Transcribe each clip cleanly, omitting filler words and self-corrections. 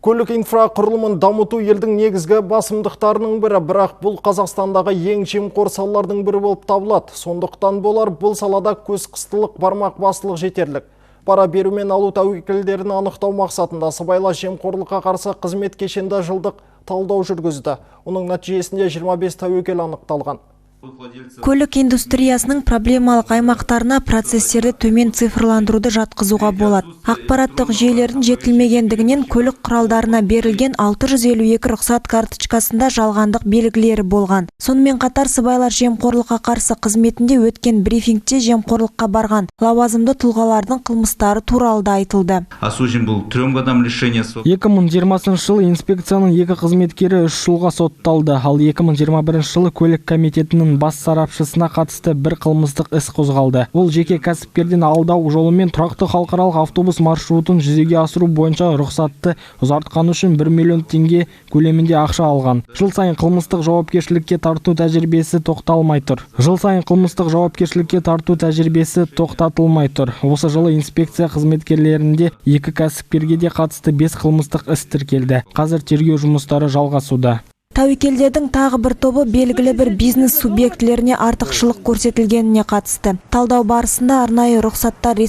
Көлік инфрақұрылымын дамыту елдің негізгі басымдықтарының бірі, бірақ бұл Қазақстандағы ең жемқор салалардың бірі болып табылады. Сондықтан болар бұл салада көз қыстылық, бармақ басылық жетерлік. Пара беру мен алу тәуекелдерін анықтау мақсатында сыбайлас жемқорлыққа қарсы қызмет кешенді жылдық талдау жүргізді. Оның нәтижесінде 25 тәуекел анықталған. Көлік индустриясының проблемалық аймақтарына процесстерді төмен цифрландыруды жатқызуға болады. Ақпараттық жүйелердің жетілмегендігінен көлік құралдарына берілген 652 рұқсат карточкасында жалғандық белгілері болған. Сонымен қатар сыбайлас жемқорлыққа қарсы қызметінде өткен брифингте жемқорлыққа барған лауазымды тұлғалардың қылмыстары туралы да айтылды. Осужден был 3 годам лишения. 2020 жылы инспекцияның 2 қызметкері 3 жылға сотталды, ал 2021 жылы көлік комитетінің бас сарапшысына қатысты бір қылмыстық іс қозғалды. Ол жеке кәсіпкерден алдау жолымен тұрақты халықаралық автобус маршрутын жүзеге асыру бойынша рұқсатты ұзартқаны үшін 1 миллион теңге көлемінде ақша алған. Жыл сайын қылмыстық жауапкершілікке тарту тәжірибесі тоқтатылмай тұр. Осы жылы инспекция қызметкерлерінде 2 кәсіпкерге де қатысты 5 қылмыстық іс тіркелді. Қазір тергеу жұмыстары жалғасуда. Тәуекелдердің тағы бір тобы белгілі бір бизнес субъектілеріне артықшылық көрсетілгеніне қатысты. Талдау барысында арнайы рұқсаттар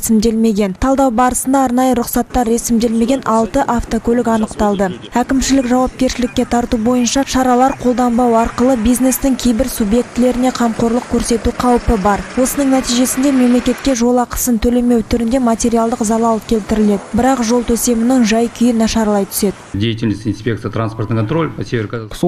ресімделмеген 6 автокөлік анықталды. Әкімшілік жауапкершілікке тарту бойынша шаралар қолданбау арқылы бизнестің кейбір субъектілеріне қамқорлық көрсету қаупі бар. Осының нәтижесінде мемлекетке жол ақысын төлемеу түрінде материалдық залал келтіріледі. Бірақ жол төсемінің жай-күйі нашарлай түседі. Деятельность инспекция транспортный контроль по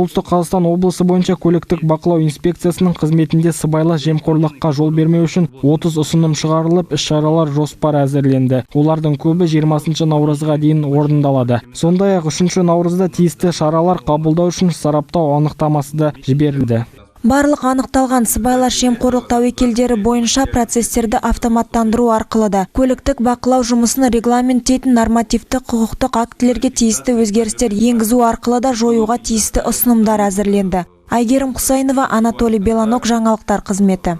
Солтүстік Қазақстан облысы бойынша көліктік бақылау инспекциясының қызметінде сыбайлас жемқорлыққа жол бермеу үшін 30 ұсыным шығарылып, іс-шаралар жоспары әзірленді. Олардың көбі 20 наурызға дейін орындалады. Сондай-ақ 3 наурызда тиісті шаралар қабылдау үшін сараптау анықтамасы да жіберілді. Барлық анықталған сыбайлас жемқорлық тәуекелдері бойынша процесстерді автоматтандыру арқылы да көліктік бақылау жұмысын регламенттейтін нормативті құқықтық актілерге тиісті өзгерістер енгізу арқылы да жоюға тиісті ұсынымдар әзірленді. Айгерім Құсайынова, Анатолий Беланок, жаңалықтар қызметі.